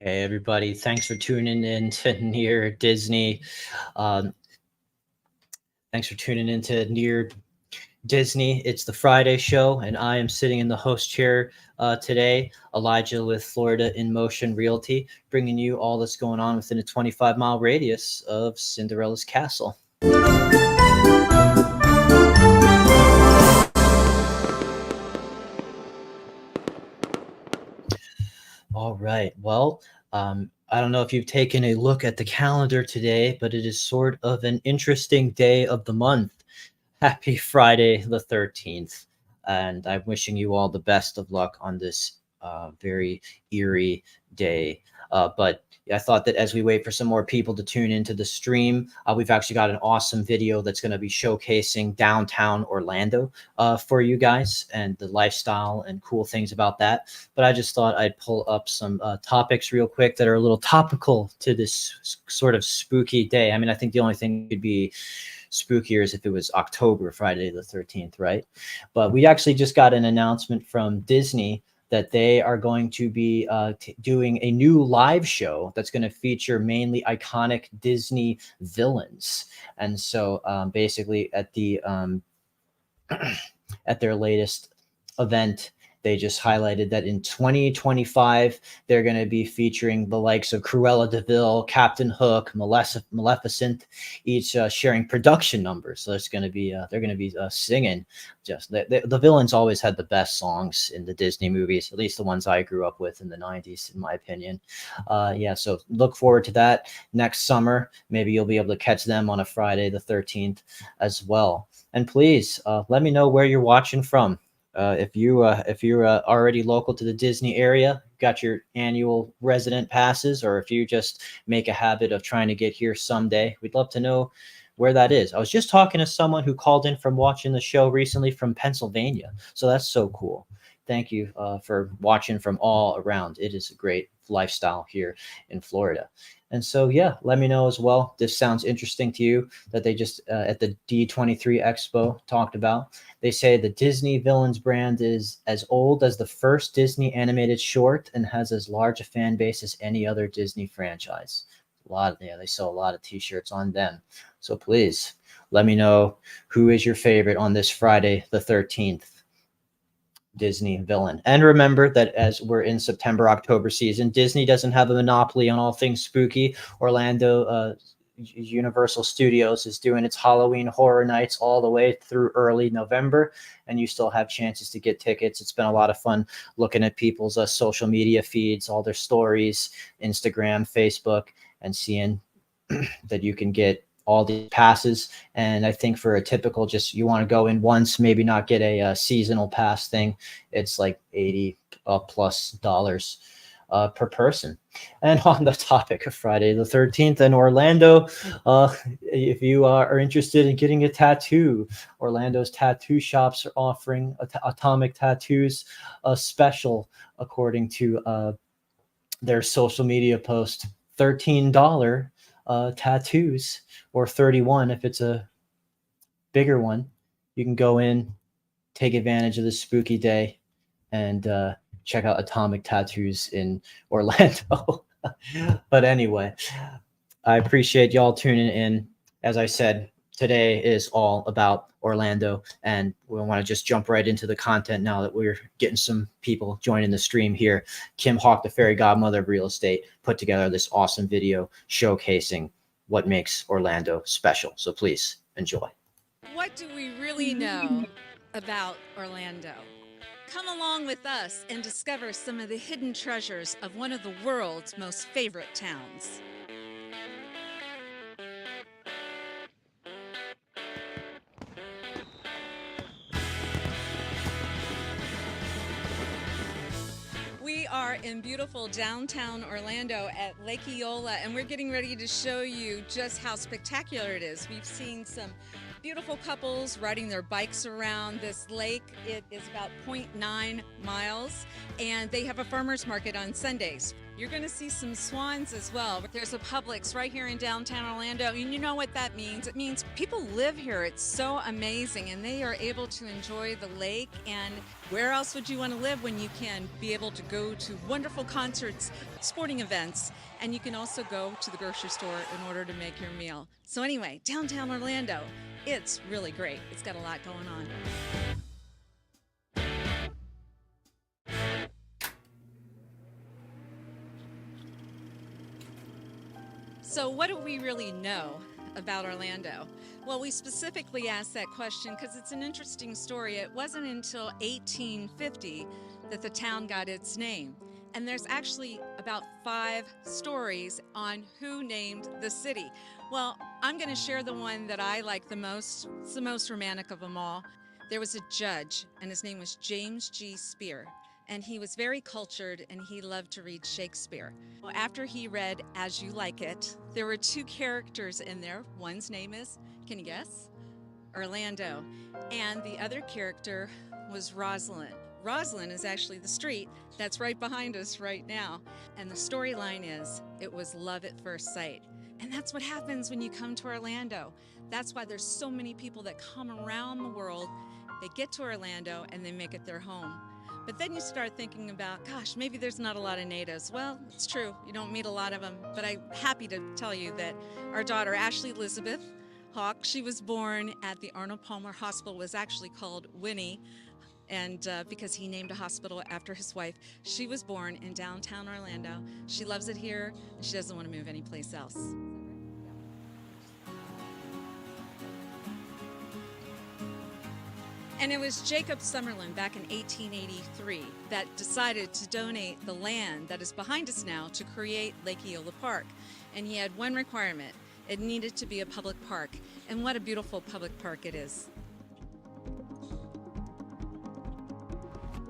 Hey everybody, thanks for tuning in to Near Disney. Um, thanks for tuning in to Near Disney. It's the Friday show, and I am sitting in the host chair today, Elijah with Florida in Motion Realty, bringing you all that's going on within a 25-mile radius of Cinderella's Castle. All right. Well, I don't know if you've taken a look at the calendar today, but it is sort of an interesting day of the month. Happy Friday the 13th. And I'm wishing you all the best of luck on this very eerie day. But I thought that as we wait for some more people to tune into the stream, we've actually got an awesome video that's going to be showcasing downtown Orlando for you guys and the lifestyle and cool things about that. But I just thought I'd pull up some topics real quick that are a little topical to this sort of spooky day. I mean, I think the only thing could be spookier is if it was October, Friday the 13th, right? But we actually just got an announcement from Disney that they are going to be doing a new live show that's going to feature mainly iconic Disney villains. And so basically at the at their latest event, they just highlighted that in 2025, they're going to be featuring the likes of Cruella de Vil, Captain Hook, Maleficent, each sharing production numbers. So it's going to be they're going to be singing. Just the villains always had the best songs in the Disney movies, at least the ones I grew up with in the 90s, in my opinion. Yeah, so look forward to that next summer. Maybe you'll be able to catch them on a Friday the 13th as well. And please let me know where you're watching from. If you're already local to the Disney area, got your annual resident passes, or if you just make a habit of trying to get here someday, we'd love to know where that is. I was just talking to someone who called in from watching the show recently from Pennsylvania, so that's so cool. Thank you for watching from all around. It is a great lifestyle here in Florida. And so, yeah, let me know as well. This sounds interesting to you that they just at the D23 Expo talked about. They say the Disney Villains brand is as old as the first Disney animated short and has as large a fan base as any other Disney franchise. They sell a lot of T-shirts on them. So please let me know who is your favorite on this Friday, the 13th. Disney villain. And remember that as we're in September, October season, Disney doesn't have a monopoly on all things spooky. Orlando Universal Studios is doing its Halloween Horror Nights all the way through early November, and you still have chances to get tickets. It's been a lot of fun looking at people's social media feeds, all their stories, Instagram, Facebook, and seeing that you can get all the passes. And I think for a typical, just you want to go in once, maybe not get a seasonal pass thing, it's like $80 plus per person. And on the topic of Friday the 13th in Orlando, if you are interested in getting a tattoo, Orlando's tattoo shops are offering Atomic Tattoos a special, according to their social media post. $13 tattoos, or 31 if it's a bigger one. You can go in, take advantage of this spooky day, and check out Atomic Tattoos in Orlando. But anyway, I appreciate y'all tuning in. As I said, today is all about Orlando, and we want to just jump right into the content now that we're getting some people joining the stream here. Kim Hawk, the fairy godmother of real estate, put together this awesome video showcasing what makes Orlando special. So please enjoy. What do we really know about Orlando? Come along with us and discover some of the hidden treasures of one of the world's most favorite towns. We are in beautiful downtown Orlando at Lake Eola, and we're getting ready to show you just how spectacular it is. We've seen some beautiful couples riding their bikes around this lake. It is about 0.9 miles, and they have a farmer's market on Sundays. You're going to see some swans as well. There's a Publix right here in downtown Orlando, and you know what that means. It means people live here. It's so amazing, and they are able to enjoy the lake. And where else would you want to live when you can be able to go to wonderful concerts, sporting events, and you can also go to the grocery store in order to make your meal. So anyway, downtown Orlando, it's really great. It's got a lot going on. So what do we really know about Orlando? Well, we specifically asked that question because it's an interesting story. It wasn't until 1850 that the town got its name. And there's actually about 5 stories on who named the city. Well, I'm going to share the one that I like the most. It's the most romantic of them all. There was a judge, and his name was James G. Spear. And he was very cultured, and he loved to read Shakespeare. Well, after he read As You Like It, there were 2 characters in there. One's name is, can you guess? Orlando. And the other character was Rosalind. Rosalind is actually the street that's right behind us right now. And the storyline is, it was love at first sight. And that's what happens when you come to Orlando. That's why there's so many people that come around the world. They get to Orlando and they make it their home. But then you start thinking about, gosh, maybe there's not a lot of natives. Well, it's true. You don't meet a lot of them. But I'm happy to tell you that our daughter, Ashley Elizabeth Hawk, she was born at the Arnold Palmer Hospital, was actually called Winnie. And because he named a hospital after his wife, she was born in downtown Orlando. She loves it here, and she doesn't want to move anyplace else. And it was Jacob Summerlin back in 1883 that decided to donate the land that is behind us now to create Lake Eola Park. And he had one requirement. It needed to be a public park. And what a beautiful public park it is.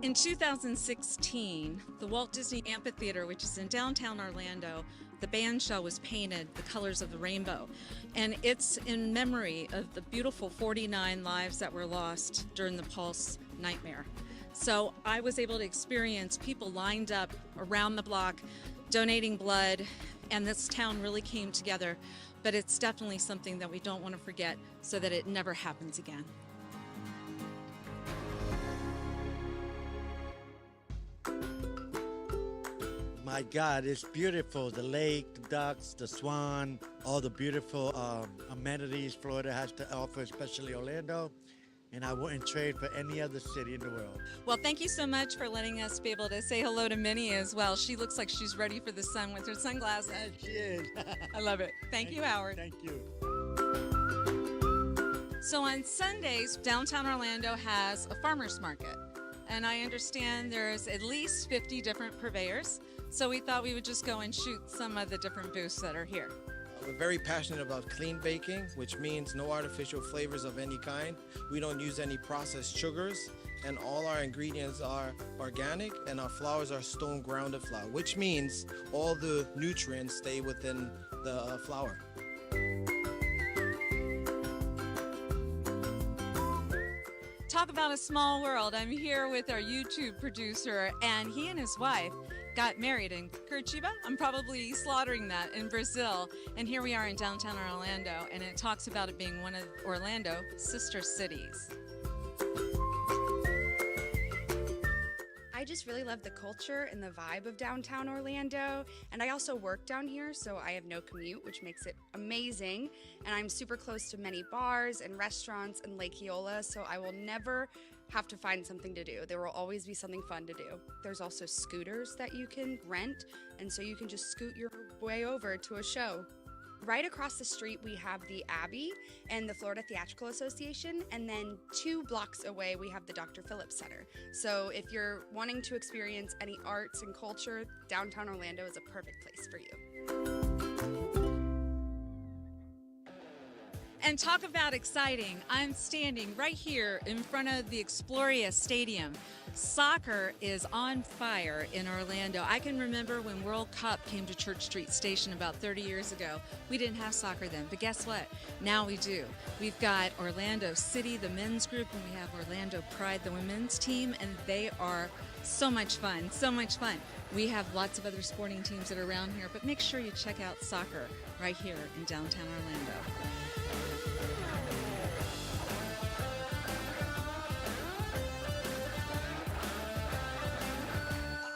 In 2016, the Walt Disney Amphitheater, which is in downtown Orlando, the bandshell was painted the colors of the rainbow. And it's in memory of the beautiful 49 lives that were lost during the Pulse nightmare. So I was able to experience people lined up around the block, donating blood, and this town really came together. But it's definitely something that we don't want to forget so that it never happens again. My God, it's beautiful. The lake, the ducks, the swan, all the beautiful amenities Florida has to offer, especially Orlando. And I wouldn't trade for any other city in the world. Well, thank you so much for letting us be able to say hello to Minnie as well. She looks like she's ready for the sun with her sunglasses. She is. I love it. Thank you, Howard. Thank you. So on Sundays, downtown Orlando has a farmer's market. And I understand there's at least 50 different purveyors. So we thought we would just go and shoot some of the different booths that are here. We're very passionate about clean baking, which means no artificial flavors of any kind. We don't use any processed sugars, and all our ingredients are organic, and our flours are stone grounded flour, which means all the nutrients stay within the flour. Talk about a small world. I'm here with our YouTube producer, and he and his wife got married in Curitiba. I'm probably slaughtering that, in Brazil. And here we are in downtown Orlando, and it talks about it being one of Orlando's sister cities. I just really love the culture and the vibe of downtown Orlando, and I also work down here, so I have no commute, which makes it amazing. And I'm super close to many bars and restaurants and Lake Eola, so I will never have to find something to do. There will always be something fun to do. There's also scooters that you can rent, and so you can just scoot your way over to a show. Right across the street, we have the Abbey and the Florida Theatrical Association, and then 2 blocks away, we have the Dr. Phillips Center. So if you're wanting to experience any arts and culture, downtown Orlando is a perfect place for you. And talk about exciting. I'm standing right here in front of the Exploria Stadium. Soccer is on fire in Orlando. I can remember when World Cup came to Church Street Station about 30 years ago. We didn't have soccer then, but guess what? Now we do. We've got Orlando City, the men's group, and we have Orlando Pride, the women's team, and they are So much fun, so much fun. We have lots of other sporting teams that are around here, but make sure you check out soccer right here in downtown Orlando.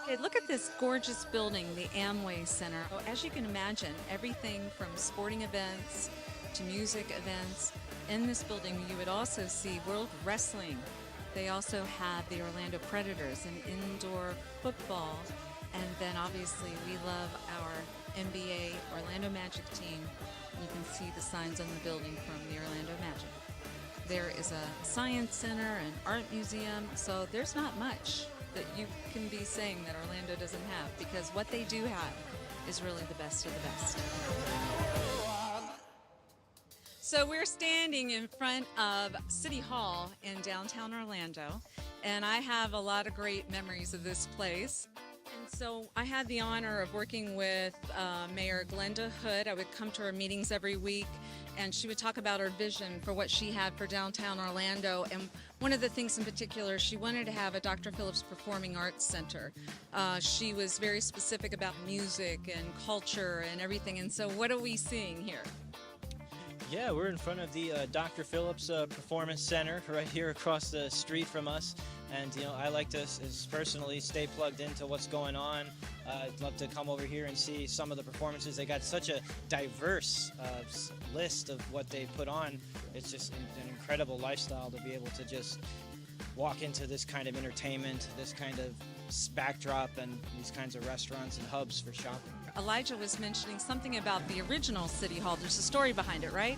Okay, look at this gorgeous building, the Amway Center. Oh, as you can imagine, everything from sporting events to music events. In this building, you would also see World Wrestling. They also have the Orlando Predators and indoor football. And then obviously we love our NBA Orlando Magic team. You can see the signs on the building from the Orlando Magic. There is a science center, an art museum, so there's not much that you can be saying that Orlando doesn't have, because what they do have is really the best of the best. So we're standing in front of City Hall in downtown Orlando, and I have a lot of great memories of this place. And so I had the honor of working with Mayor Glenda Hood. I would come to her meetings every week, and she would talk about her vision for what she had for downtown Orlando. And one of the things in particular, she wanted to have a Dr. Phillips Performing Arts Center. She was very specific about music and culture and everything. And so what are we seeing here? Yeah, we're in front of the Dr. Phillips Performance Center right here across the street from us. And, you know, I like to personally stay plugged into what's going on. I'd love to come over here and see some of the performances. They got such a diverse list of what they put on. It's just an incredible lifestyle to be able to just walk into this kind of entertainment, this kind of backdrop, and these kinds of restaurants and hubs for shopping. Elijah was mentioning something about the original City Hall. There's a story behind it, right?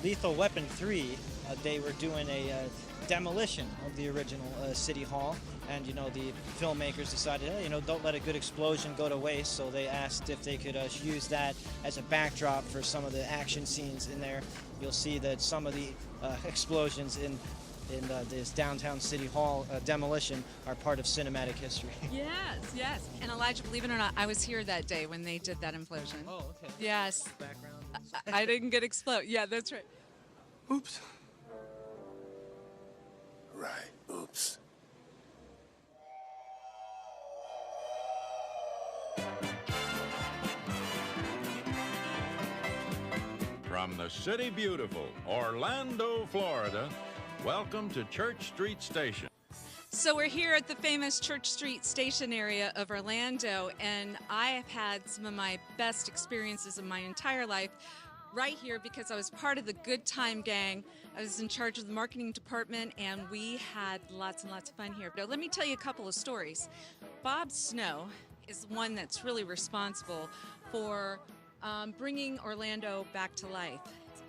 Lethal Weapon 3, they were doing a demolition of the original City Hall, and you know, the filmmakers decided, hey, you know, don't let a good explosion go to waste, so they asked if they could use that as a backdrop for some of the action scenes in there. You'll see that some of the explosions in this downtown City Hall demolition are part of cinematic history. Yes, yes. And Elijah, believe it or not, I was here that day when they did that implosion. Oh, okay. Yes. Background. I didn't get explode. Yeah, that's right. Oops. Right, oops. From the city beautiful, Orlando, Florida, welcome to Church Street Station. So we're here at the famous Church Street Station area of Orlando, and I have had some of my best experiences in my entire life right here because I was part of the Good Time Gang. I was in charge of the marketing department, and we had lots and lots of fun here. But let me tell you a couple of stories. Bob Snow is the one that's really responsible for bringing Orlando back to life.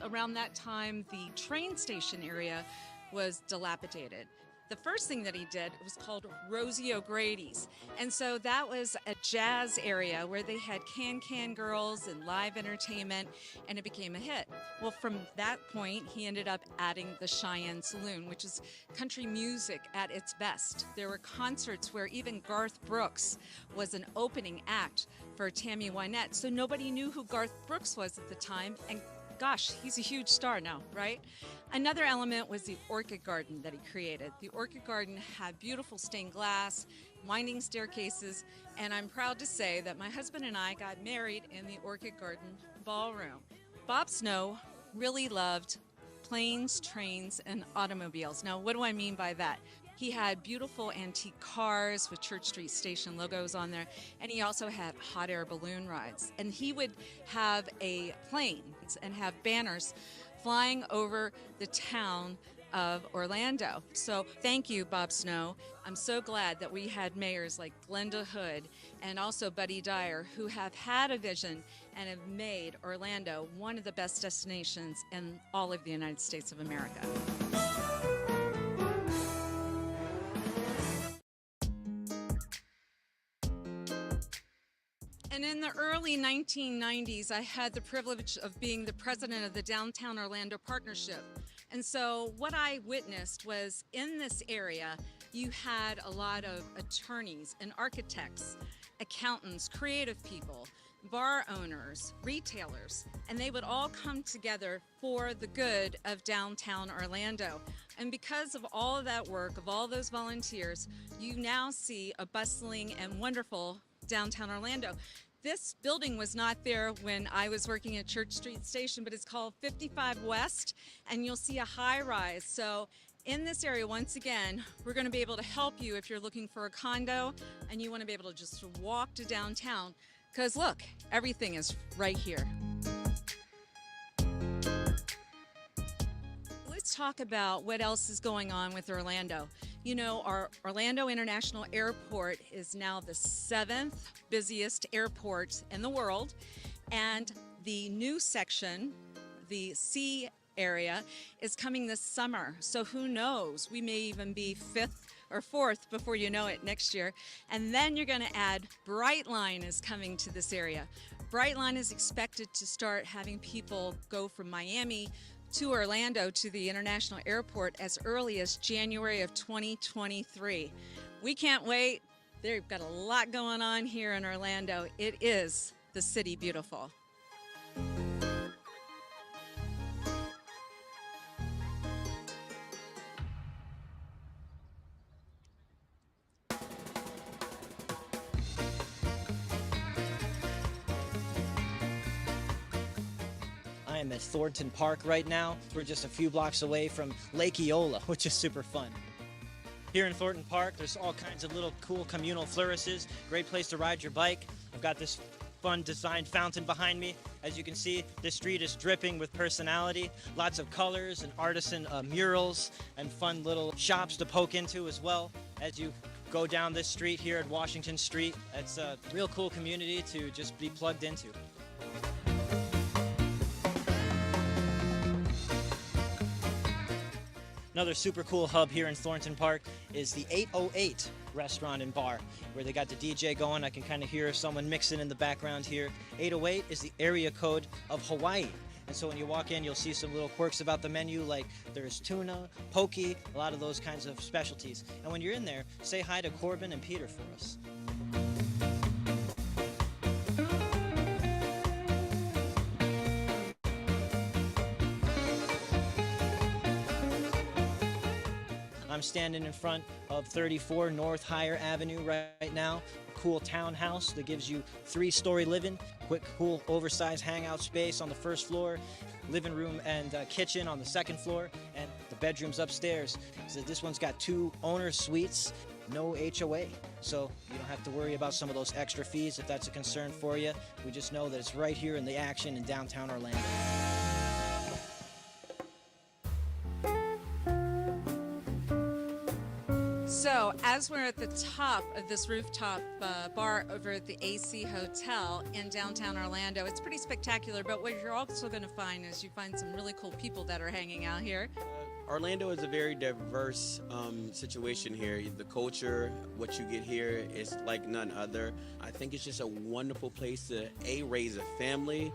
Around that time, the train station area was dilapidated. The first thing that he did was called Rosie O'Grady's. And so that was a jazz area where they had can girls and live entertainment, and it became a hit. Well, from that point, he ended up adding the Cheyenne Saloon, which is country music at its best. There were concerts where even Garth Brooks was an opening act for Tammy Wynette. So nobody knew who Garth Brooks was at the time, and gosh, he's a huge star now, right? Another element was the orchid garden that he created. The orchid garden had beautiful stained glass, winding staircases, and I'm proud to say that my husband and I got married in the orchid garden ballroom. Bob Snow really loved planes, trains, and automobiles. Now, what do I mean by that? He had beautiful antique cars with Church Street Station logos on there, and he also had hot air balloon rides. And he would have a plane and have banners flying over the town of Orlando. So thank you, Bob Snow. I'm so glad that we had mayors like Glenda Hood and also Buddy Dyer, who have had a vision and have made Orlando one of the best destinations in all of the United States of America. And in the early 1990s, I had the privilege of being the president of the Downtown Orlando Partnership. And so what I witnessed was in this area, you had a lot of attorneys and architects, accountants, creative people, bar owners, retailers, and they would all come together for the good of downtown Orlando. And because of all of that work, of all those volunteers, you now see a bustling and wonderful downtown Orlando. This building was not there when I was working at Church Street Station, but it's called 55 West, and you'll see a high rise. So in this area, once again, we're going to be able to help you if you're looking for a condo and you want to be able to just walk to downtown, because look, everything is right here. Let's talk about what else is going on with Orlando. You know, our Orlando International Airport is now the 7th busiest airport in the world, and the new section, the C area, is coming this summer. So who knows, we may even be 5th or 4th before you know it next year. And then you're going to add Brightline is coming to this area. Brightline is expected to start having people go from Miami to Orlando to the international airport as early as January of 2023. We can't wait. They've got a lot going on here in Orlando. It is the city beautiful. I am at Thornton Park right now. We're just a few blocks away from Lake Eola, which is super fun. Here in Thornton Park, there's all kinds of little cool communal flourishes. Great place to ride your bike. I've got this fun designed fountain behind me. As you can see, this street is dripping with personality. Lots of colors and artisan murals and fun little shops to poke into as well. As you go down this street here at Washington Street, it's a real cool community to just be plugged into. Another super cool hub here in Thornton Park is the 808 restaurant and bar, where they got the DJ going. I can kind of hear someone mixing in the background here. 808 is the area code of Hawaii. And so when you walk in, you'll see some little quirks about the menu, like there's tuna, poke, a lot of those kinds of specialties. And when you're in there, say hi to Corbin and Peter for us. I'm standing in front of 34 North Higher Avenue right now. A cool townhouse that gives you 3-story living, quick, cool, oversized hangout space on the first floor, living room and kitchen on the second floor, and the bedrooms upstairs. So this one's got 2 owner suites, no HOA. So you don't have to worry about some of those extra fees if that's a concern for you. We just know that it's right here in the action in downtown Orlando. So as we're at the top of this rooftop bar over at the AC Hotel in downtown Orlando, it's pretty spectacular, but what you're also going to find is you find some really cool people that are hanging out here. Orlando is a very diverse situation here. The culture, what you get here is like none other. I think it's just a wonderful place to raise a family,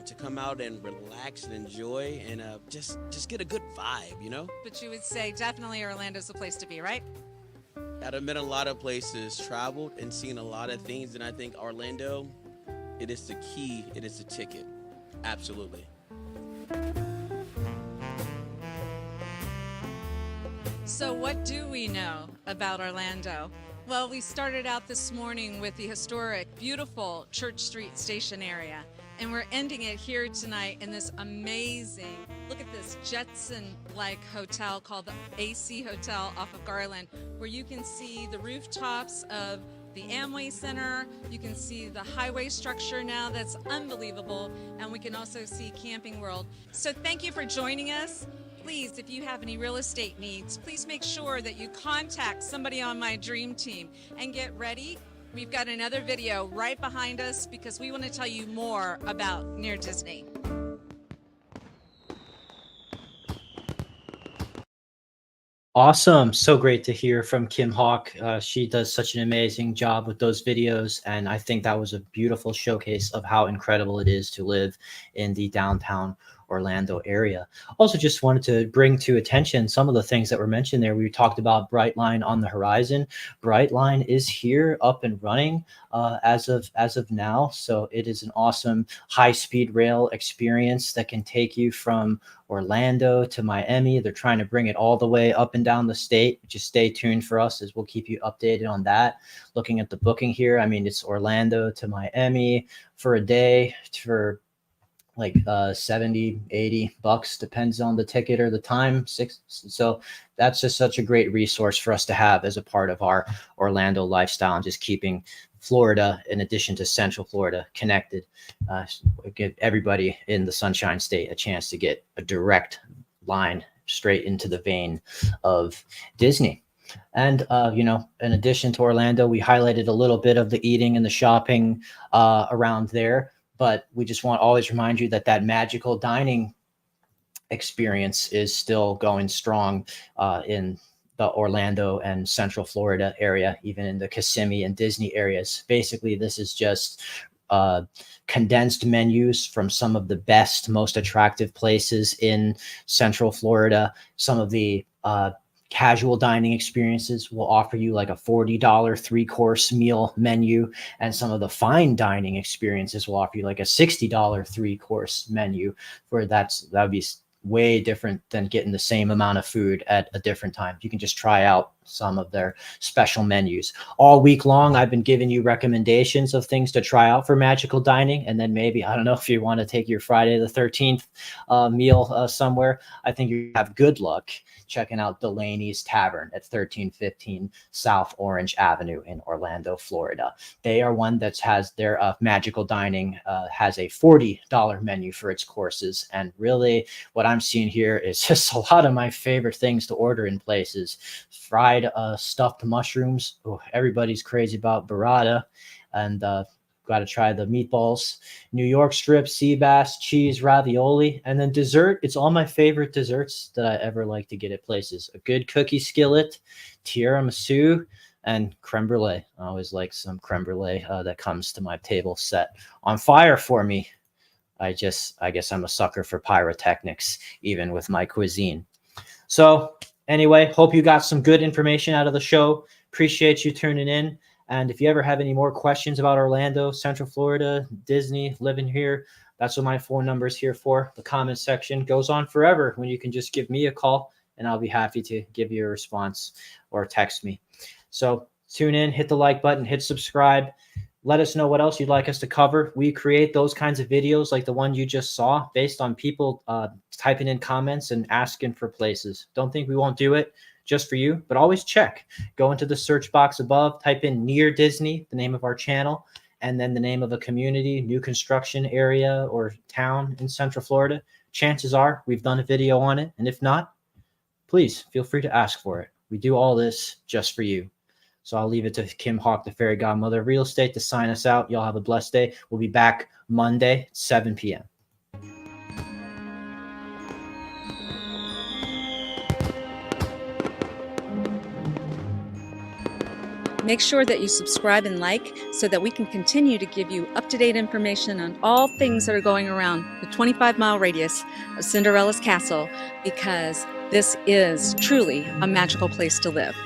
to come out and relax and enjoy, and just get a good vibe, you know? But you would say definitely Orlando's the place to be, right? I've been a lot of places, traveled and seen a lot of things, and I think Orlando, it is the key, it is the ticket. Absolutely. So what do we know about Orlando? Well, we started out this morning with the historic, beautiful Church Street Station area. And we're ending it here tonight in this amazing, look at this Jetson-like hotel called the AC Hotel off of Garland, where you can see the rooftops of the Amway Center. You can see the highway structure now that's unbelievable. And we can also see Camping World. So thank you for joining us. Please, if you have any real estate needs, please make sure that you contact somebody on my dream team and get ready. We've got another video right behind us because we want to tell you more about Near Disney. Awesome. So great to hear from Kim Hawk. She does such an amazing job with those videos. And I think that was a beautiful showcase of how incredible it is to live in the downtown Orlando area. Also, just wanted to bring to attention some of the things that were mentioned there. We talked about Brightline on the horizon. Brightline is here, up and running as of now. So it is an awesome high-speed rail experience that can take you from Orlando to Miami. They're trying to bring it all the way up and down the state. Just stay tuned for us as we'll keep you updated on that. Looking at the booking here, I mean, it's Orlando to Miami for a day for like 70, $80, depends on the ticket or the time. So that's just such a great resource for us to have as a part of our Orlando lifestyle, and just keeping Florida, in addition to Central Florida, connected. Give everybody in the Sunshine State a chance to get a direct line straight into the vein of Disney. And, in addition to Orlando, we highlighted a little bit of the eating and the shopping around there. But we just want to always remind you that magical dining experience is still going strong in the Orlando and Central Florida area, even in the Kissimmee and Disney areas. Basically, this is just condensed menus from some of the best, most attractive places in Central Florida. Some of the casual dining experiences will offer you like a $40 3-course meal menu, and some of the fine dining experiences will offer you like a $60 3-course menu. That would be way different than getting the same amount of food at a different time. You can just try out some of their special menus. All week long, I've been giving you recommendations of things to try out for magical dining. And then maybe, I don't know, if you want to take your Friday the 13th meal somewhere, I think you have good luck checking out Delaney's Tavern at 1315 South Orange Avenue in Orlando, Florida. They are one that has their magical dining, has a $40 menu for its courses. And really what I'm seeing here is just a lot of my favorite things to order in places. Fried stuffed mushrooms. Oh, everybody's crazy about burrata. And got to try the meatballs, New York strip, sea bass, cheese, ravioli, and then dessert. It's all my favorite desserts that I ever like to get at places. A good cookie skillet, tiramisu, and creme brulee. I always like some creme brulee that comes to my table set on fire for me. I guess I'm a sucker for pyrotechnics, even with my cuisine. So anyway, hope you got some good information out of the show. Appreciate you tuning in. And if you ever have any more questions about Orlando, Central Florida, Disney, living here, that's what my phone number is here for. The comment section goes on forever when you can just give me a call, and I'll be happy to give you a response or text me. So tune in, hit the like button, hit subscribe. Let us know what else you'd like us to cover. We create those kinds of videos like the one you just saw based on people typing in comments and asking for places. Don't think we won't do it just for you, but always check. Go into the search box above, type in Near Disney, the name of our channel, and then the name of a community, new construction area or town in Central Florida. Chances are we've done a video on it. And if not, please feel free to ask for it. We do all this just for you. So I'll leave it to Kim Hawk, the fairy godmother of real estate, to sign us out. Y'all have a blessed day. We'll be back Monday, 7 p.m. Make sure that you subscribe and like so that we can continue to give you up-to-date information on all things that are going around the 25-mile radius of Cinderella's Castle, because this is truly a magical place to live.